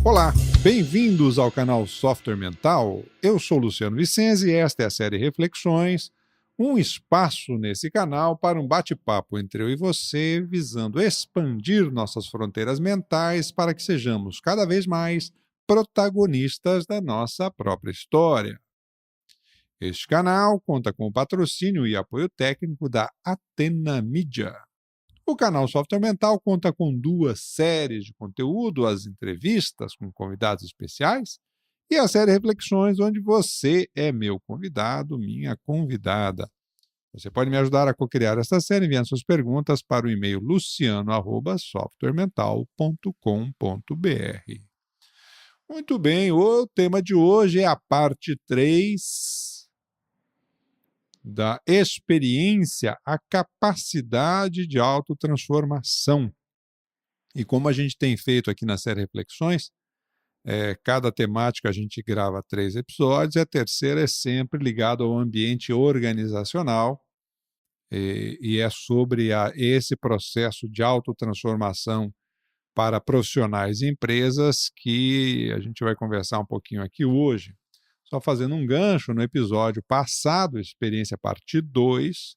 Olá, bem-vindos ao canal Software Mental. Eu sou Luciano Vicenzi e esta é a série Reflexões, um espaço nesse canal para um bate-papo entre eu e você, visando expandir nossas fronteiras mentais para que sejamos cada vez mais protagonistas da nossa própria história. Este canal conta com o patrocínio e apoio técnico da Atena Mídia. O canal Software Mental conta com 2 séries de conteúdo, as entrevistas com convidados especiais e a série Reflexões, onde você é meu convidado, minha convidada. Você pode me ajudar a co-criar esta série enviando suas perguntas para o e-mail luciano@softwaremental.com.br. Muito bem, o tema de hoje é a parte 3 da experiência, a capacidade de autotransformação. E como a gente tem feito aqui na série Reflexões, cada temática a gente grava 3 episódios, e a terceira é sempre ligada ao ambiente organizacional, e é sobre esse processo de autotransformação para profissionais e empresas que a gente vai conversar um pouquinho aqui hoje. Só fazendo um gancho, no episódio passado, Experiência Parte 2,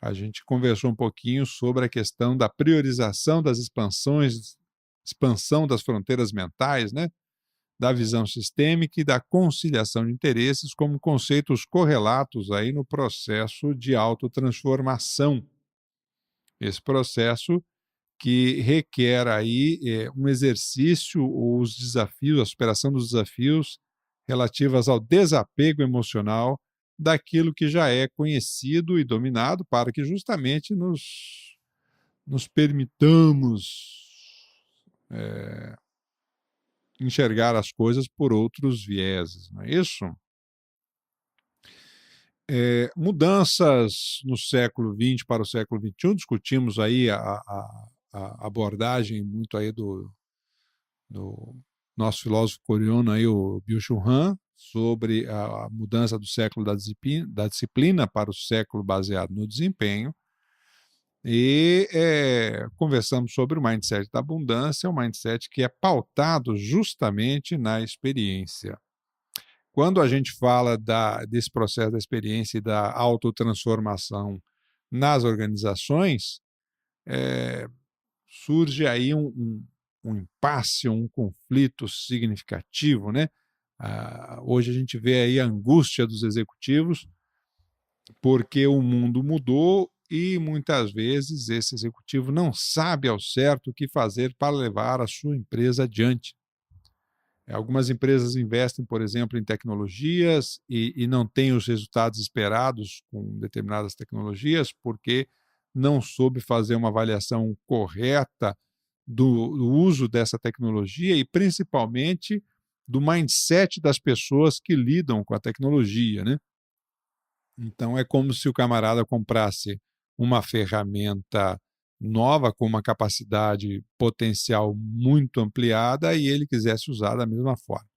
a gente conversou um pouquinho sobre a questão da priorização das expansão das fronteiras mentais, né? Da visão sistêmica e da conciliação de interesses como conceitos correlatos aí no processo de autotransformação. Esse processo que requer aí um exercício, os desafios, a superação dos desafios relativas ao desapego emocional daquilo que já é conhecido e dominado, para que justamente nos permitamos enxergar as coisas por outros vieses, não é isso? Mudanças no século XX para o século XXI, discutimos aí a abordagem muito aí do nosso filósofo coreano, aí, o Byung-Chul Han, sobre a mudança do século da disciplina para o século baseado no desempenho, e conversamos sobre o mindset da abundância, um mindset que é pautado justamente na experiência. Quando a gente fala desse processo da experiência e da autotransformação nas organizações, surge aí um impasse, um conflito significativo, né? Hoje a gente vê aí a angústia dos executivos, porque o mundo mudou e muitas vezes esse executivo não sabe ao certo o que fazer para levar a sua empresa adiante. Algumas empresas investem, por exemplo, em tecnologias e não têm os resultados esperados com determinadas tecnologias porque não soube fazer uma avaliação correta do uso dessa tecnologia e, principalmente, do mindset das pessoas que lidam com a tecnologia, né? Então, é como se o camarada comprasse uma ferramenta nova, com uma capacidade potencial muito ampliada, e ele quisesse usar da mesma forma.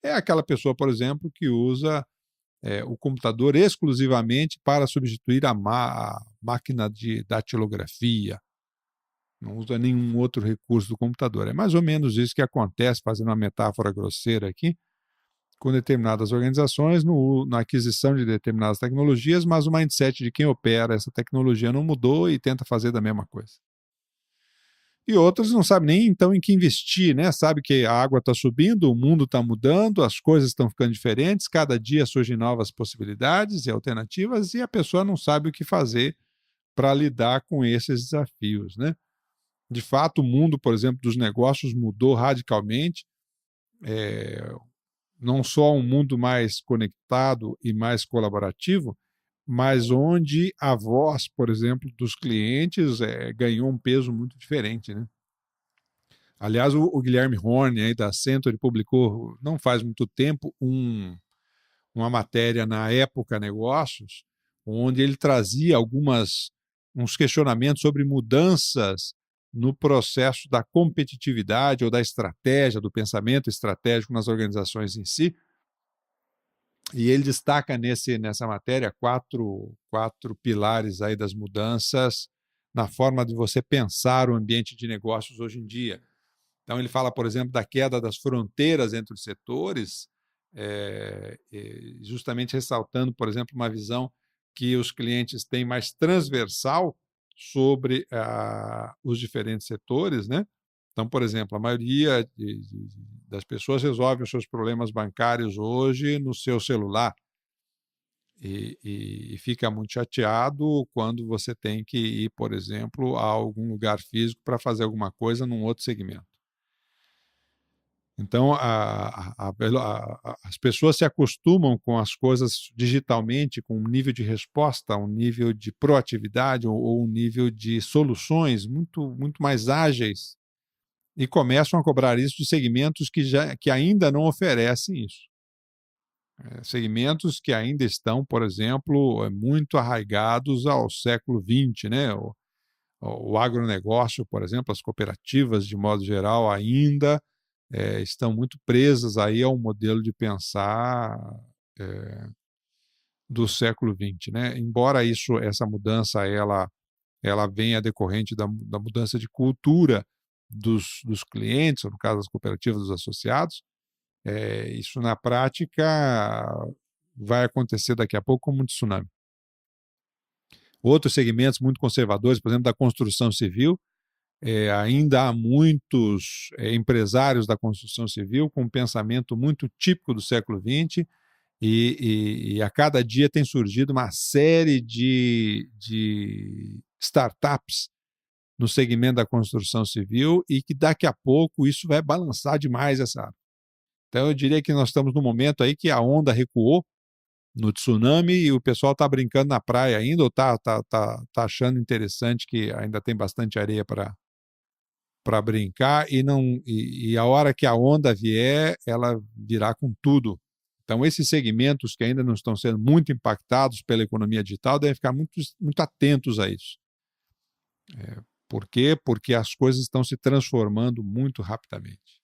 É aquela pessoa, por exemplo, que usa o computador exclusivamente para substituir a máquina de datilografia, não usa nenhum outro recurso do computador. É mais ou menos isso que acontece, fazendo uma metáfora grosseira aqui, com determinadas organizações, na aquisição de determinadas tecnologias, mas o mindset de quem opera essa tecnologia não mudou e tenta fazer da mesma coisa. E outros não sabem nem então em que investir, né? Sabe que a água está subindo, o mundo está mudando, as coisas estão ficando diferentes, cada dia surgem novas possibilidades e alternativas, e a pessoa não sabe o que fazer para lidar com esses desafios, né? De fato, o mundo, por exemplo, dos negócios mudou radicalmente, não só um mundo mais conectado e mais colaborativo, mas onde a voz, por exemplo, dos clientes ganhou um peso muito diferente, né? Aliás, o Guilherme Horn, aí da Accenture, publicou, não faz muito tempo, uma matéria na Época Negócios, onde ele trazia uns questionamentos sobre mudanças no processo da competitividade ou da estratégia, do pensamento estratégico nas organizações em si. E ele destaca nessa matéria quatro pilares aí das mudanças na forma de você pensar o ambiente de negócios hoje em dia. Então, ele fala, por exemplo, da queda das fronteiras entre os setores, justamente ressaltando, por exemplo, uma visão que os clientes têm mais transversal sobre os diferentes setores, né? Então, por exemplo, a maioria das pessoas resolve os seus problemas bancários hoje no seu celular e fica muito chateado quando você tem que ir, por exemplo, a algum lugar físico para fazer alguma coisa num outro segmento. Então, as pessoas se acostumam com as coisas digitalmente, com um nível de resposta, um nível de proatividade ou um nível de soluções muito mais ágeis e começam a cobrar isso de segmentos que ainda não oferecem isso. Segmentos que ainda estão, por exemplo, muito arraigados ao século XX, né? O agronegócio, por exemplo, as cooperativas, de modo geral, ainda estão muito presas aí ao modelo de pensar do século XX, né? Embora essa mudança ela venha decorrente da mudança de cultura dos clientes, ou no caso das cooperativas, dos associados, isso na prática vai acontecer daqui a pouco como um tsunami. Outros segmentos muito conservadores, por exemplo, da construção civil, ainda há muitos empresários da construção civil com um pensamento muito típico do século XX e a cada dia tem surgido uma série de startups no segmento da construção civil e que daqui a pouco isso vai balançar demais essa área. Então eu diria que nós estamos no momento aí que a onda recuou no tsunami e o pessoal está brincando na praia ainda ou está achando interessante que ainda tem bastante areia para brincar e a hora que a onda vier, ela virá com tudo. Então, esses segmentos que ainda não estão sendo muito impactados pela economia digital devem ficar muito atentos a isso. Por quê? Porque as coisas estão se transformando muito rapidamente.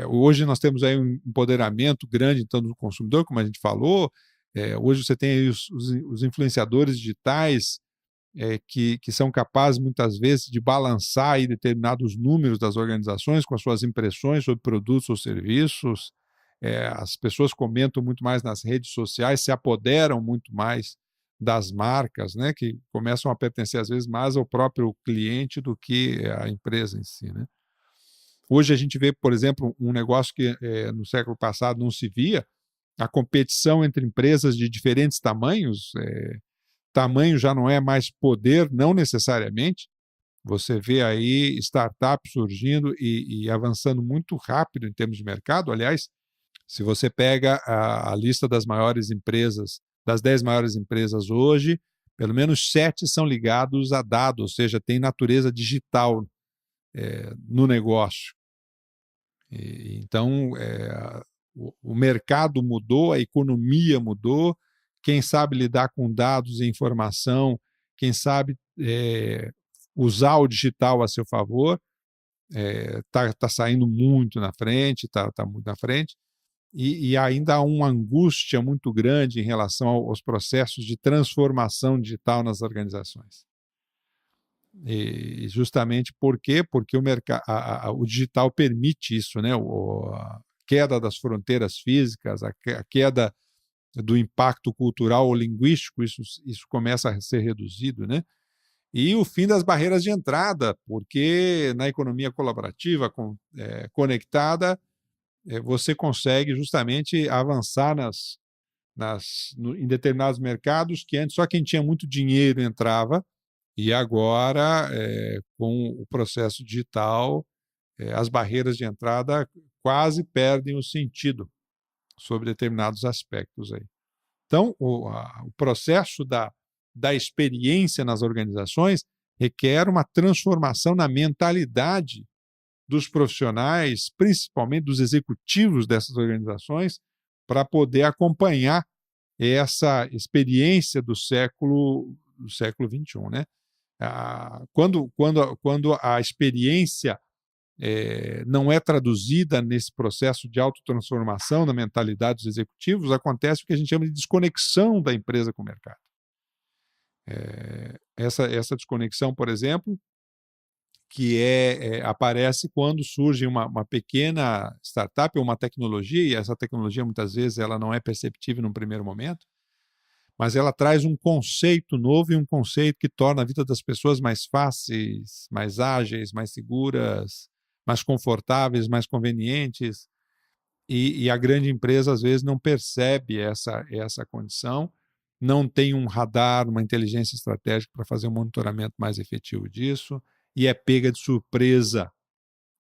Hoje nós temos aí um empoderamento grande então, do consumidor, como a gente falou. Hoje você tem aí os influenciadores digitais que são capazes, muitas vezes, de balançar aí determinados números das organizações com as suas impressões sobre produtos ou serviços. As pessoas comentam muito mais nas redes sociais, se apoderam muito mais das marcas, né, que começam a pertencer, às vezes, mais ao próprio cliente do que a empresa em si, né? Hoje a gente vê, por exemplo, um negócio que no século passado não se via, a competição entre empresas de diferentes tamanhos. Tamanho já não é mais poder, não necessariamente. Você vê aí startups surgindo e avançando muito rápido em termos de mercado. Aliás, se você pega a lista das maiores empresas, das 10 maiores empresas hoje, pelo menos 7 são ligados a dados, ou seja, tem natureza digital no negócio. Então, o mercado mudou, a economia mudou, quem sabe lidar com dados e informação, quem sabe usar o digital a seu favor, tá saindo muito na frente, tá muito na frente, e ainda há uma angústia muito grande em relação aos processos de transformação digital nas organizações. E justamente por quê? Porque o digital permite isso, né? A queda das fronteiras físicas, a queda do impacto cultural ou linguístico, isso começa a ser reduzido, né? E o fim das barreiras de entrada, porque na economia colaborativa, conectada, você consegue justamente avançar em determinados mercados que antes só quem tinha muito dinheiro entrava. E agora, com o processo digital, as barreiras de entrada quase perdem o sentido sobre determinados aspectos aí. Então, o processo da experiência nas organizações requer uma transformação na mentalidade dos profissionais, principalmente dos executivos dessas organizações, para poder acompanhar essa experiência do século XXI, né? Quando a experiência não é traduzida nesse processo de autotransformação na mentalidade dos executivos, acontece o que a gente chama de desconexão da empresa com o mercado. Essa desconexão, por exemplo, aparece quando surge uma pequena startup ou uma tecnologia, e essa tecnologia muitas vezes ela não é perceptível num primeiro momento, mas ela traz um conceito novo e um conceito que torna a vida das pessoas mais fáceis, mais ágeis, mais seguras, mais confortáveis, mais convenientes, e a grande empresa às vezes não percebe essa condição, não tem um radar, uma inteligência estratégica para fazer um monitoramento mais efetivo disso, e é pega de surpresa,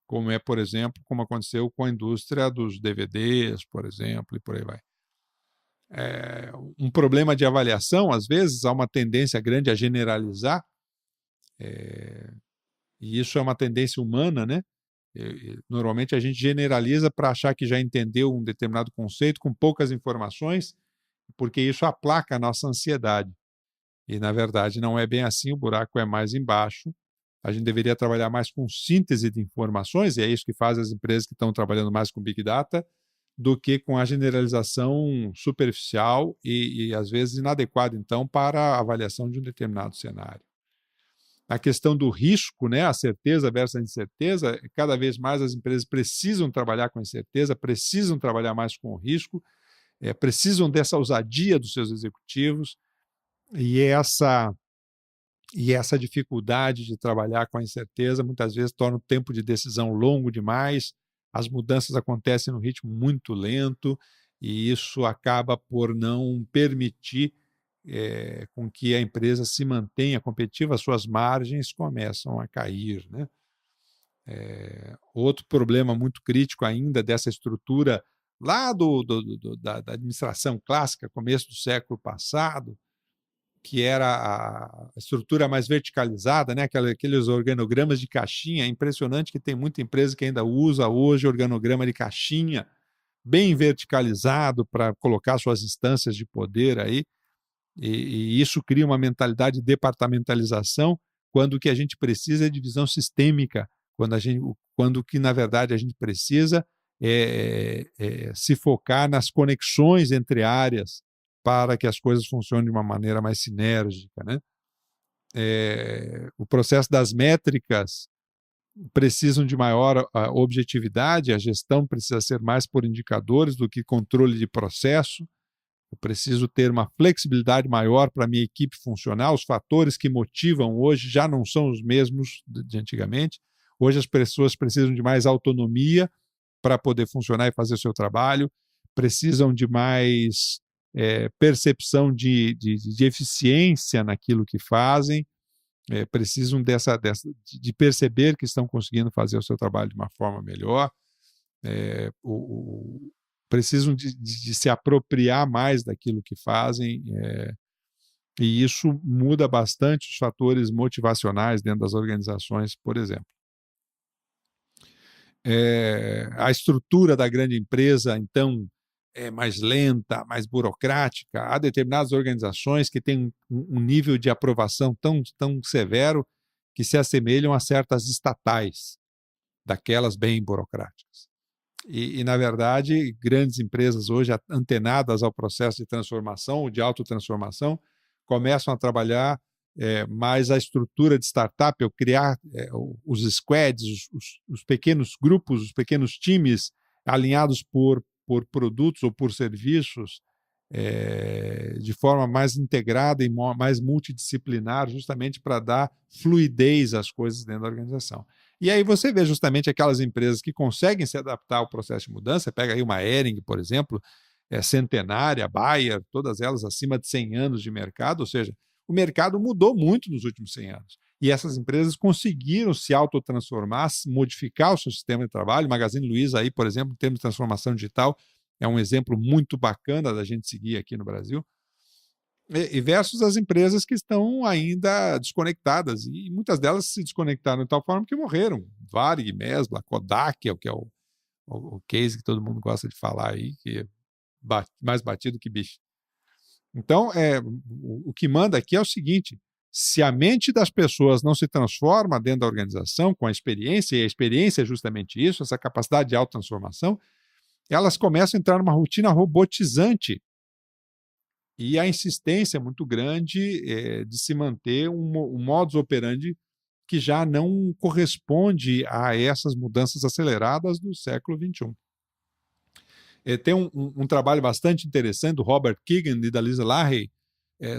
como por exemplo, como aconteceu com a indústria dos DVDs, por exemplo, e por aí vai. Um problema de avaliação, às vezes, há uma tendência grande a generalizar, e isso é uma tendência humana, né? Normalmente a gente generaliza para achar que já entendeu um determinado conceito com poucas informações, porque isso aplaca a nossa ansiedade. E, na verdade, não é bem assim, o buraco é mais embaixo. A gente deveria trabalhar mais com síntese de informações, e é isso que faz as empresas que estão trabalhando mais com Big Data, do que com a generalização superficial e às vezes, inadequada, então, para a avaliação de um determinado cenário. A questão do risco, né, a certeza versus a incerteza, cada vez mais as empresas precisam trabalhar com a incerteza, precisam trabalhar mais com o risco, precisam dessa ousadia dos seus executivos, e essa dificuldade de trabalhar com a incerteza muitas vezes torna o tempo de decisão longo demais, as mudanças acontecem num ritmo muito lento, e isso acaba por não permitir com que a empresa se mantenha competitiva, as suas margens começam a cair, né? Outro problema muito crítico ainda dessa estrutura lá da administração clássica, começo do século passado, que era a estrutura mais verticalizada, né? Aqueles organogramas de caixinha. É impressionante que tem muita empresa que ainda usa hoje organograma de caixinha, bem verticalizado para colocar suas instâncias de poder aí, e isso cria uma mentalidade de departamentalização, quando o que a gente precisa é divisão sistêmica, quando que, na verdade, a gente precisa se focar nas conexões entre áreas, para que as coisas funcionem de uma maneira mais sinérgica, né? O processo das métricas precisam de maior objetividade, a gestão precisa ser mais por indicadores do que controle de processo. Eu preciso ter uma flexibilidade maior para a minha equipe funcionar. Os fatores que motivam hoje já não são os mesmos de antigamente. Hoje as pessoas precisam de mais autonomia para poder funcionar e fazer o seu trabalho, precisam de mais percepção de eficiência naquilo que fazem, precisam de perceber que estão conseguindo fazer o seu trabalho de uma forma melhor, precisam de se apropriar mais daquilo que fazem, e isso muda bastante os fatores motivacionais dentro das organizações, por exemplo. A estrutura da grande empresa, então, é mais lenta, mais burocrática. Há determinadas organizações que têm um nível de aprovação tão severo que se assemelham a certas estatais, daquelas bem burocráticas. E, na verdade, grandes empresas hoje, antenadas ao processo de transformação ou de autotransformação, começam a trabalhar mais a estrutura de startup, ou criar os squads, os pequenos grupos, os pequenos times alinhados por produtos ou por serviços, de forma mais integrada e mais multidisciplinar, justamente para dar fluidez às coisas dentro da organização. E aí você vê justamente aquelas empresas que conseguem se adaptar ao processo de mudança. Pega aí uma Hering, por exemplo, centenária, Bayer, todas elas acima de 100 anos de mercado, ou seja, o mercado mudou muito nos últimos 100 anos. E essas empresas conseguiram se autotransformar, modificar o seu sistema de trabalho. Magazine Luiza, aí, por exemplo, em termos de transformação digital, é um exemplo muito bacana da gente seguir aqui no Brasil. E versus as empresas que estão ainda desconectadas, e muitas delas se desconectaram de tal forma que morreram. Varig, Mesbla, Kodak, que é o case que todo mundo gosta de falar aí, que é mais batido que bicho. Então, o que manda aqui é o seguinte: se a mente das pessoas não se transforma dentro da organização com a experiência, e a experiência é justamente isso, essa capacidade de autotransformação, elas começam a entrar numa rotina robotizante. E a insistência é muito grande de se manter um modus operandi que já não corresponde a essas mudanças aceleradas do século XXI. Tem um trabalho bastante interessante do Robert Keegan e da Lisa Lahey,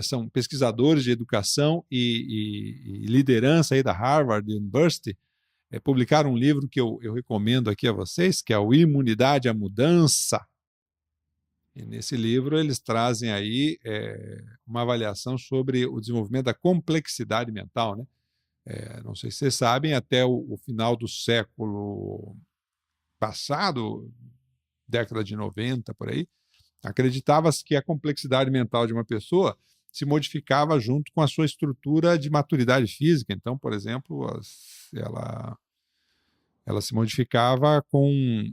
são pesquisadores de educação e liderança aí da Harvard University, publicaram um livro que eu recomendo aqui a vocês, que é o Imunidade à Mudança. E nesse livro eles trazem aí uma avaliação sobre o desenvolvimento da complexidade mental, né? Não sei se vocês sabem, até o final do século passado, década de 90, por aí, acreditava-se que a complexidade mental de uma pessoa se modificava junto com a sua estrutura de maturidade física. Então, por exemplo, ela se modificava com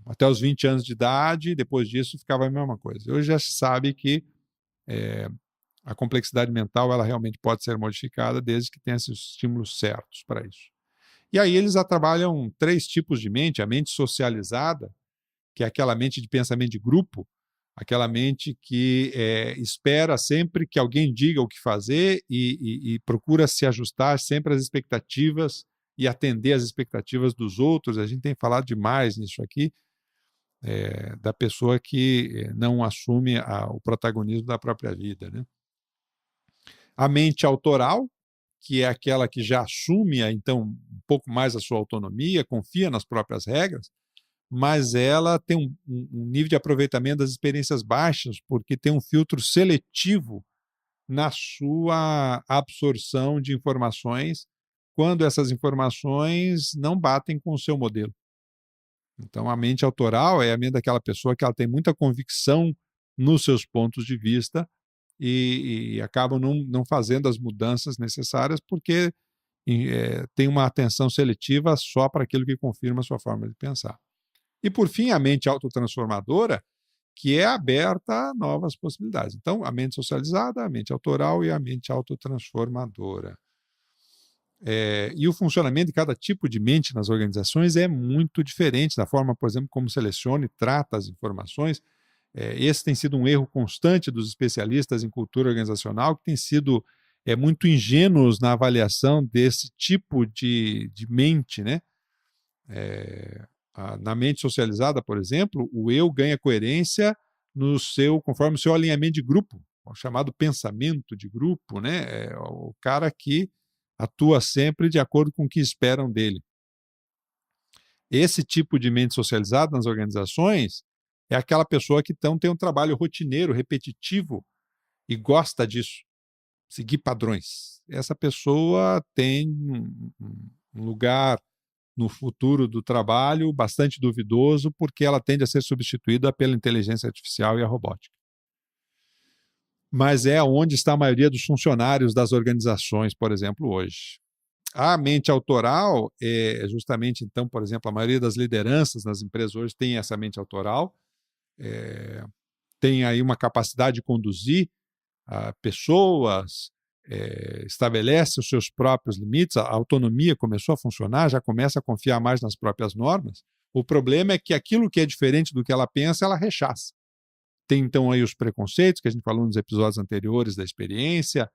até os 20 anos de idade, e depois disso ficava a mesma coisa. Hoje já se sabe que a complexidade mental ela realmente pode ser modificada desde que tenha esses estímulos certos para isso. E aí eles trabalham 3 tipos de mente: a mente socializada, que é aquela mente de pensamento de grupo, aquela mente que espera sempre que alguém diga o que fazer e procura se ajustar sempre às expectativas e atender às expectativas dos outros. A gente tem falado demais nisso aqui, da pessoa que não assume o protagonismo da própria vida, né? A mente autoral, que é aquela que já assume, então, um pouco mais a sua autonomia, confia nas próprias regras, mas ela tem um nível de aproveitamento das experiências baixas, porque tem um filtro seletivo na sua absorção de informações, quando essas informações não batem com o seu modelo. Então, a mente autoral é a mente daquela pessoa que ela tem muita convicção nos seus pontos de vista e acabam não fazendo as mudanças necessárias porque tem uma atenção seletiva só para aquilo que confirma a sua forma de pensar. E, por fim, a mente autotransformadora, que é aberta a novas possibilidades. Então, a mente socializada, a mente autoral e a mente autotransformadora. E o funcionamento de cada tipo de mente nas organizações é muito diferente da forma, por exemplo, como seleciona e trata as informações. Esse tem sido um erro constante dos especialistas em cultura organizacional, que têm sido muito ingênuos na avaliação desse tipo de mente, né? Na mente socializada, por exemplo, o eu ganha coerência conforme o seu alinhamento de grupo, o chamado pensamento de grupo, né? É o cara que atua sempre de acordo com o que esperam dele. Esse tipo de mente socializada nas organizações é aquela pessoa que tem um trabalho rotineiro, repetitivo e gosta disso, seguir padrões. Essa pessoa tem um lugar no futuro do trabalho bastante duvidoso, porque ela tende a ser substituída pela inteligência artificial e a robótica. Mas é onde está a maioria dos funcionários das organizações, por exemplo, hoje. A mente autoral é justamente, então, por exemplo, a maioria das lideranças nas empresas hoje tem essa mente autoral, tem aí uma capacidade de conduzir pessoas, estabelece os seus próprios limites, a autonomia começou a funcionar, já começa a confiar mais nas próprias normas. O problema é que aquilo que é diferente do que ela pensa, ela rechaça. Tem então aí os preconceitos, que a gente falou nos episódios anteriores da experiência,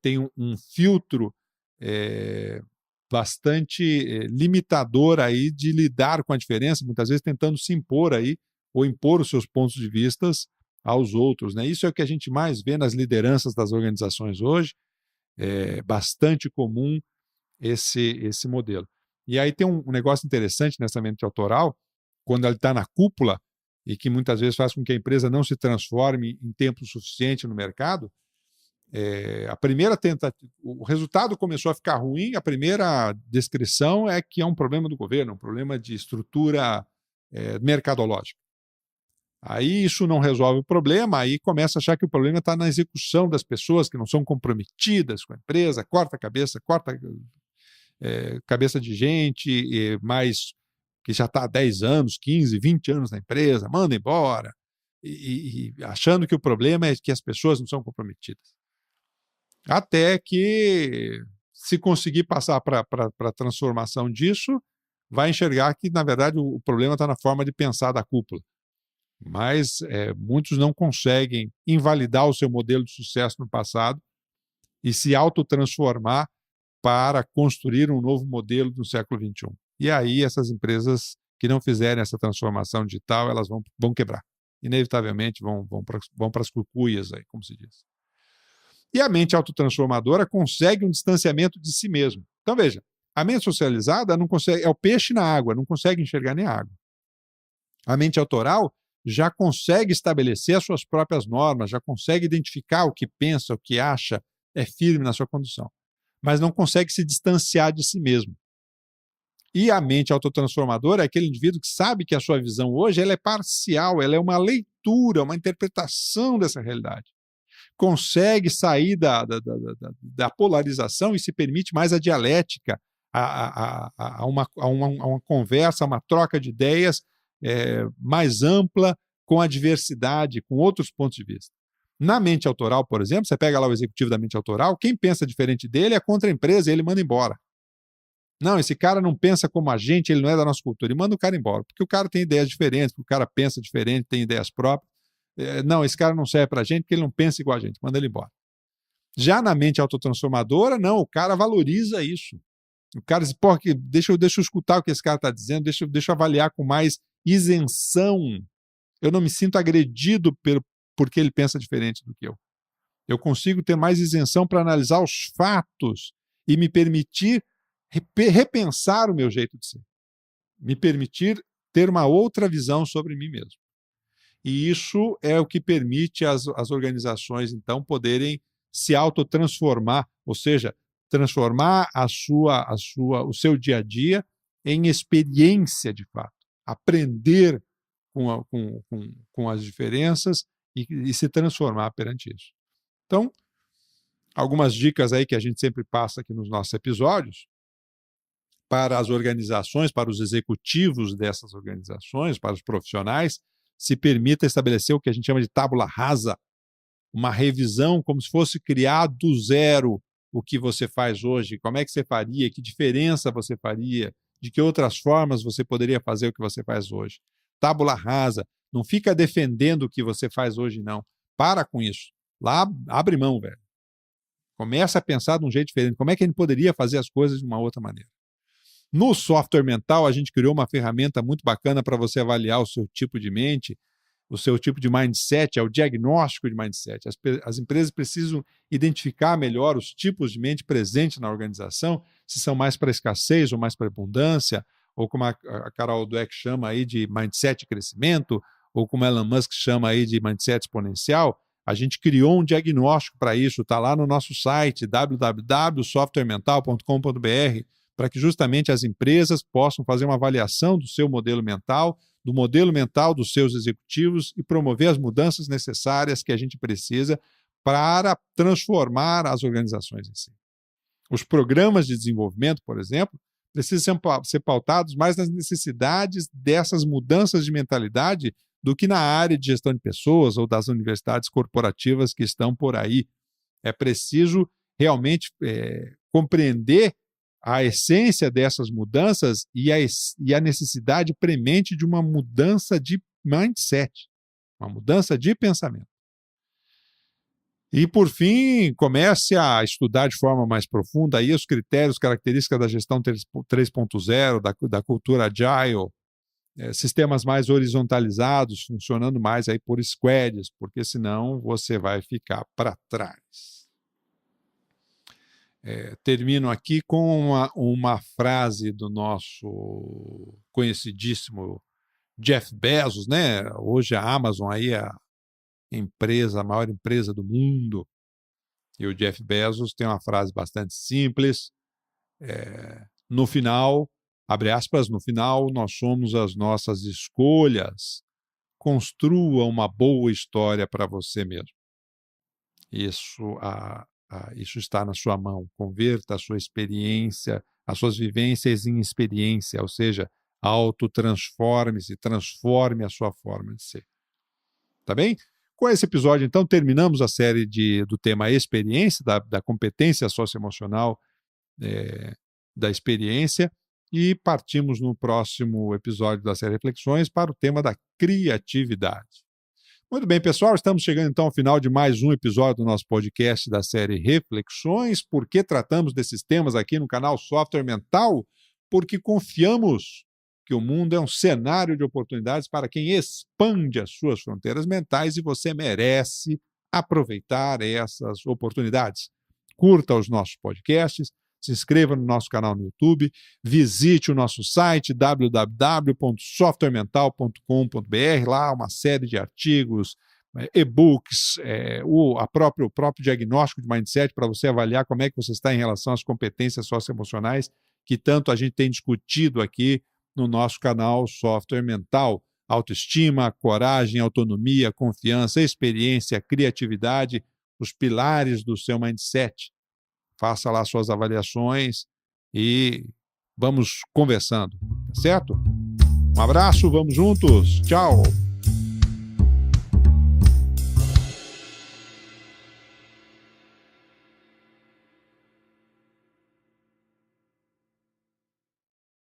tem um filtro bastante limitador aí de lidar com a diferença, muitas vezes tentando se impor aí, ou impor os seus pontos de vista aos outros, né? Isso é o que a gente mais vê nas lideranças das organizações hoje, é bastante comum esse modelo. E aí tem um negócio interessante nessa mente autoral, quando ela está na cúpula, e que muitas vezes faz com que a empresa não se transforme em tempo suficiente no mercado. A primeira tentativa, o resultado começou a ficar ruim, a primeira descrição é que é um problema do governo, um problema de estrutura mercadológica. Aí isso não resolve o problema, aí começa a achar que o problema está na execução das pessoas que não são comprometidas com a empresa, corta a cabeça, cabeça de gente, mais que já está há 10 anos, 15, 20 anos na empresa, manda embora, e achando que o problema é que as pessoas não são comprometidas. Até que, se conseguir passar para a transformação disso, vai enxergar que, na verdade, o problema está na forma de pensar da cúpula. Mas muitos não conseguem invalidar o seu modelo de sucesso no passado e se autotransformar para construir um novo modelo no século XXI. E aí essas empresas que não fizerem essa transformação digital, elas vão quebrar. Inevitavelmente vão para as cucuias, aí, como se diz. E a mente autotransformadora consegue um distanciamento de si mesmo. Então, veja, a mente socializada não consegue, é o peixe na água, não consegue enxergar nem a água. A mente autoral já consegue estabelecer as suas próprias normas, já consegue identificar o que pensa, o que acha, é firme na sua condução, mas não consegue se distanciar de si mesmo. E a mente autotransformadora é aquele indivíduo que sabe que a sua visão hoje ela é parcial, ela é uma leitura, uma interpretação dessa realidade. Consegue sair da polarização e se permite mais a dialética, a uma conversa, uma troca de ideias mais ampla, com a diversidade, com outros pontos de vista. Na mente autoral, por exemplo, você pega lá o executivo da mente autoral, quem pensa diferente dele é contra a empresa e ele manda embora. Não, esse cara não pensa como a gente, ele não é da nossa cultura, e manda o cara embora, porque o cara tem ideias diferentes, porque o cara pensa diferente, tem ideias próprias. Não, esse cara não serve pra gente porque ele não pensa igual a gente, manda ele embora. Já na mente autotransformadora, não, o cara valoriza isso. O cara diz, pô, deixa eu escutar o que esse cara está dizendo, deixa eu avaliar com mais isenção. Eu não me sinto agredido porque ele pensa diferente do que eu. Eu consigo ter mais isenção para analisar os fatos e me permitir repensar o meu jeito de ser. Me permitir ter uma outra visão sobre mim mesmo. E isso é o que permite as organizações, então, poderem se autotransformar, ou seja, transformar o seu dia a dia em experiência de fato. Aprender com as diferenças e se transformar perante isso. Então, algumas dicas aí que a gente sempre passa aqui nos nossos episódios para as organizações, para os executivos dessas organizações, para os profissionais, se permita estabelecer o que a gente chama de tábula rasa, uma revisão como se fosse criar do zero o que você faz hoje, como é que você faria, que diferença você faria, de que outras formas você poderia fazer o que você faz hoje. Tábula rasa, não fica defendendo o que você faz hoje, não. Para com isso. Lá, abre mão, velho. Começa a pensar de um jeito diferente. Como é que a gente poderia fazer as coisas de uma outra maneira? No software mental, a gente criou uma ferramenta muito bacana para você avaliar o seu tipo de mente, o seu tipo de mindset, é o diagnóstico de mindset. As empresas precisam identificar melhor os tipos de mente presentes na organização, se são mais para escassez ou mais para abundância, ou como a Carol Dweck chama aí de mindset de crescimento, ou como Elon Musk chama aí de mindset exponencial. A gente criou um diagnóstico para isso, está lá no nosso site, www.softwaremental.com.br, para que justamente as empresas possam fazer uma avaliação do seu modelo mental, do modelo mental dos seus executivos e promover as mudanças necessárias que a gente precisa para transformar as organizações em si. Os programas de desenvolvimento, por exemplo, precisam ser pautados mais nas necessidades dessas mudanças de mentalidade do que na área de gestão de pessoas ou das universidades corporativas que estão por aí. É preciso realmente compreender a essência dessas mudanças e a necessidade premente de uma mudança de mindset, uma mudança de pensamento. E, por fim, comece a estudar de forma mais profunda aí os critérios, características da gestão 3.0, da cultura agile, sistemas mais horizontalizados, funcionando mais aí por squads, porque senão você vai ficar para trás. Termino aqui com uma frase do nosso conhecidíssimo Jeff Bezos, né? Hoje a Amazon aí é a maior empresa do mundo. E o Jeff Bezos tem uma frase bastante simples. No final, abre aspas, no final nós somos as nossas escolhas. Construa uma boa história para você mesmo. Isso está na sua mão. Converta a sua experiência, as suas vivências em experiência, ou seja, autotransforme-se, transforme a sua forma de ser. Tá bem? Com esse episódio, então, terminamos a série do tema experiência, da competência socioemocional da experiência, e partimos no próximo episódio da série Reflexões para o tema da criatividade. Muito bem, pessoal, estamos chegando então ao final de mais um episódio do nosso podcast da série Reflexões. Por que tratamos desses temas aqui no canal Software Mental? Porque confiamos que o mundo é um cenário de oportunidades para quem expande as suas fronteiras mentais e você merece aproveitar essas oportunidades. Curta os nossos podcasts, se inscreva no nosso canal no YouTube, visite o nosso site www.softwaremental.com.br, lá uma série de artigos, e-books, o próprio diagnóstico de mindset para você avaliar como é que você está em relação às competências socioemocionais que tanto a gente tem discutido aqui no nosso canal Software Mental. Autoestima, coragem, autonomia, confiança, experiência, criatividade, os pilares do seu mindset. Faça lá suas avaliações e vamos conversando, tá certo? Um abraço, vamos juntos. Tchau!